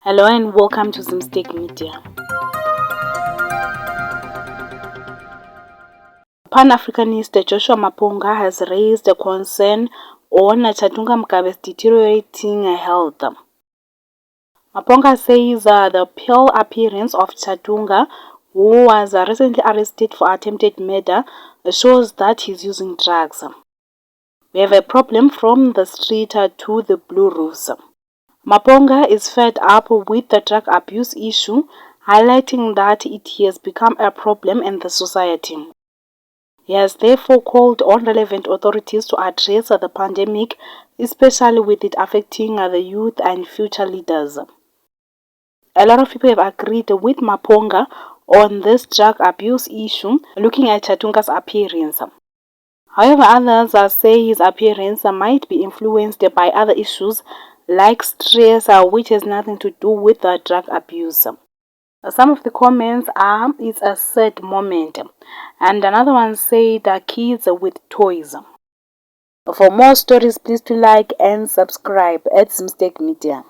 Hello and welcome to Zimstake Media. Pan-Africanist Joshua Maponga has raised a concern on Chatunga Mkabe's deteriorating health. Maponga says the pale appearance of Chatunga, who was recently arrested for attempted murder, shows that he's using drugs. We have a problem from the street to the blue roofs. Maponga is fed up with the drug abuse issue, highlighting that it has become a problem in the society. He has therefore called on relevant authorities to address the pandemic, especially with it affecting the youth and future leaders. A lot of people have agreed with Maponga on this drug abuse issue, looking at Chatunga's appearance. However, others say his appearance might be influenced by other issues like stress, which has nothing to do with drug abuse. Some of the comments are, it's a sad moment. And another one said, kids with toys. For more stories, please do like and subscribe at Zimstake Media.